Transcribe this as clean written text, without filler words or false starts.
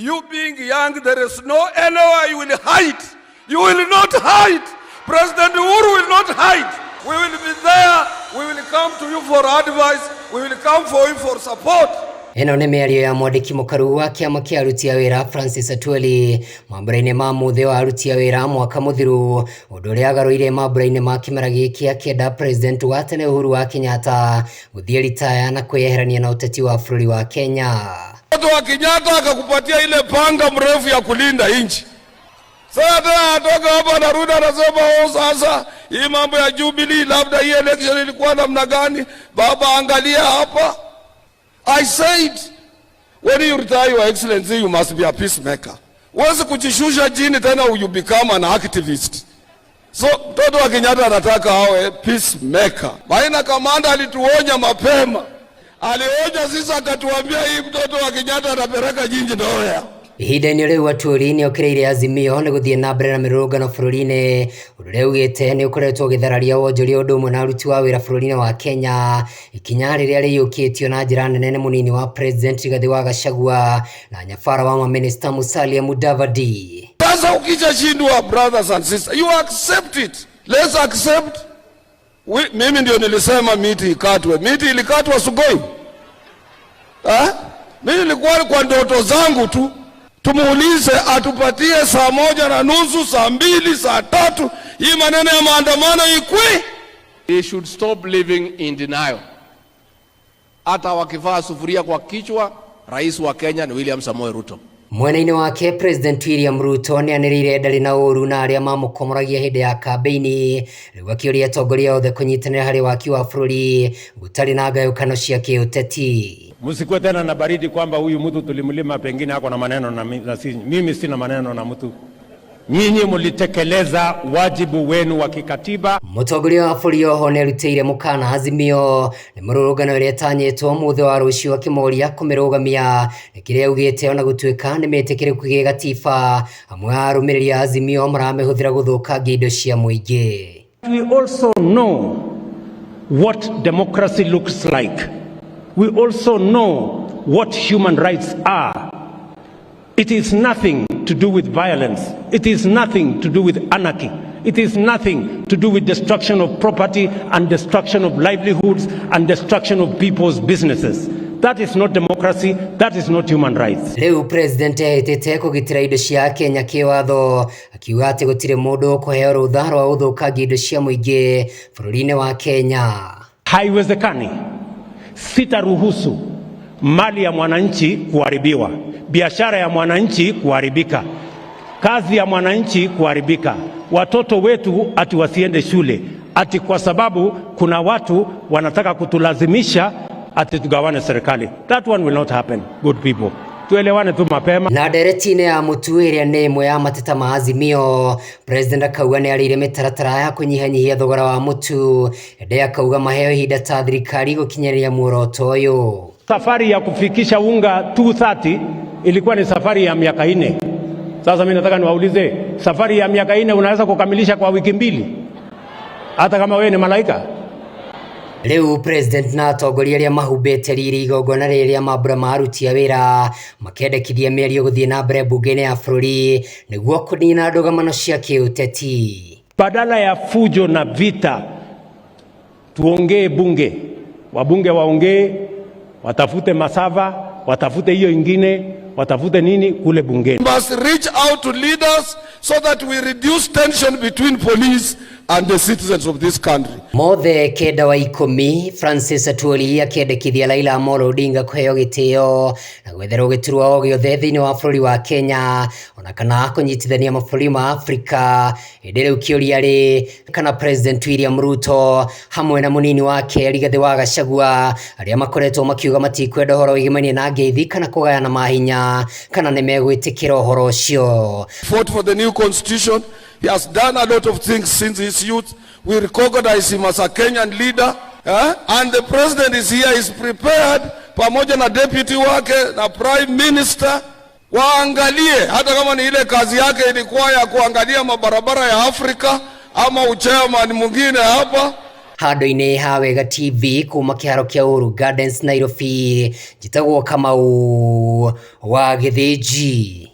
You being young, there is no anywhere you will hide. You will not hide. President Uhuru will not hide. We will be there. We will come to you for advice. We will come for you for support. Eno nĩ mĩario ya mwandĩki mũkaru wa kĩama kĩa aruti a wĩra Francis Atwoli mambũra-inĩ ma mũthĩ wa aruti a wĩra mwaka mũthiru, ũndũ ũrĩa agarũire mambũra-inĩ ma kĩmera gĩkĩ akĩenda President wa tene Uhuru wa Kenyatta gũthiĩ ritaya na kwĩyeherania na ũteti wa bũrũri wa Kenya. Mtoto wa Kenyatta akakupatia ile panga mrefu ya kulinda nchi. Sasa tena atoka hapa anarudi anasema sasa hii mambo ya Jubilee labda hii election ilikuwa namna gani? Baba angalia hapa. I said, when you retire, Your Excellency, you must be a peacemaker. Once kujishusha jini tena you become an activist. So, mtoto wa Kenyatta anataka awe peacemaker. Maina kamanda alituonya mapema. Alionya sisi akatuambia hii mtoto wa Kenyatta anapeleka jinji ndoya. Ihinda-inĩ rĩu Atwoli nĩ okĩrĩire azimio nĩ gũthiĩ na mbere na mĩrũrũngano bũrũri-inĩ, ũndũ ũrĩa augĩte nĩ ũkoretwo ũgĩthararia wonjoria ũndũ ũmwe na aruti wa wĩra bũrũri-inĩ wa Kenya, ikinya rĩrĩa rĩiyũkĩtio na njĩra nene nĩ mũnini wa President Rigathi wa Gachagua na nyabara wa maminista Musalia Mudavadi. Sasa ukishashindwa, brothers and sisters, you accept it. Let's accept. Mimi ndio nilisema miti ikatwe. Miti ilikatwa Sugoi. Mimi nilikuwa kwa ndoto zangu tu. Tumuulize atupatie saa 1:30, saa 2, saa 3. Hii maneno ya maandamano ikwe. They should stop living in denial. Hata wakivaa sufuria kwa kichwa, rais wa Kenya ni William Samoei Ruto. Mwena-inĩ wake President William Ruto nĩ anĩrĩire ndarĩ na ũru na arĩa mamũkomoragia hĩndĩ ya kambĩini, rĩu akĩũria atongoria othe kũnyitanĩra harĩ waki wa bũrũri gũtarĩ na ngayũkano cia kĩũteti. Msikuwe tena na baridi kwamba huyu mtu tulimlima pengine hako na maneno na sisi. Mimi sina maneno na mtu. Nyinyi mlitekeleza wajibu wenu wa kikatiba. Mũtongoria wa bũrũri oho nĩ arutĩire mũkana azimio nĩ mũrũrũngano ũrĩa ũtanyĩtwo mũthĩ wa rũciũ akĩmoria kũmĩrũgamia, nĩ kĩrĩa augĩte ona gũtuĩka nĩ metĩkĩrĩku gĩgatiba amwe a arũmĩrĩri a azimio maramĩhũthĩra gũthũkangia indo cia mũingĩ. We also know what democracy looks like. We also know what human rights are. It is nothing to do with violence. It is nothing to do with anarchy. It is nothing to do with destruction of property and destruction of livelihoods and destruction of people's businesses. That is not democracy. That is not human rights. Leo President ehĩtĩte kũgitĩra indo cia Kenya kĩwatho, akiuga atĩ gũtirĩ mũndũ ũkũheo rũtha rwa gũthũkangia indo cia mũingĩ bũrũri-inĩ wa Kenya. Haiwezekani. Sitaruhusu mali ya mwananchi kuharibiwa, biashara ya mwananchi kuharibika, kazi ya mwananchi kuharibika, watoto wetu ati wasiende shule, ati kwa sababu kuna watu wanataka kutulazimisha ati tugawane serikali. That one will not happen, good people. Tuelewane tu mapema. Na ndereti-inĩ ya mũtu ĩrĩa nĩ ĩmwe ya mateta ma azimio, President akauga nĩ arĩire mĩtaratara ya kũnyihanyihia thogora wa mũtu, ĩndĩ akauga maheo ihinda ta thirikari gũkinyĩria muoroto ũyũ. Safari ya kufikisha unga 230 ilikuwa ni safari ya miaka 4. Sasa mimi nataka niwaulize, safari ya miaka 4 unaweza kukamilisha kwa wiki 2? Hata kama wewe ni malaika? Leo President na atongoria arĩa mahumbĩte riri igongona rĩrĩa mambura ma aruti a wĩra makendekithia mĩario gũthiĩ na mbere bunge-inĩ ya bũrũri nĩguo kũnina ndũgamano cia kĩũteti. Badala ya fujo na vita, tuongee bunge. Wabunge waongee, watafute masava, watafute hiyo ingine, watafute nini kule bungeni. We must reach out to leaders so that we reduce tension between police and the citizens of this country. Mothe kenda wa 10 Francis Atwoli akĩendekithia Raila Amolo Odinga kũheo gĩtĩo na gwetherwo gĩturwa o gĩothe thĩinĩ wa bũrũri wa Kenya ona kana kũnyitithania mabũrũri ma Afrika. Hĩndĩ rĩu kĩũria rĩ kana President William Ruto hamwe na mũnini wake Rigathi wa Gachagua arĩa makoretwo makiuga matikwenda ũhoro wĩgĩmanie na ngeithi kana kũgayana mahinya kana nĩ megwĩtĩkĩra ũhoro ũcio. Fought for the new constitution. He has done a lot of things since his youth. We recognize him as a Kenyan leader. And the president is here, is prepared, pamoja na deputy wake na prime minister. Waangalie, hata kama ni ile kazi yake ilikuwa ya kuangalia mabarabara ya Afrika, ama uchairman mwingine hapa. Handũ-inĩ ha Wega TV kuma kĩharo kĩa Uhuru Gardens Nairobi, njĩtagwo Kamau wa Gĩthĩnji.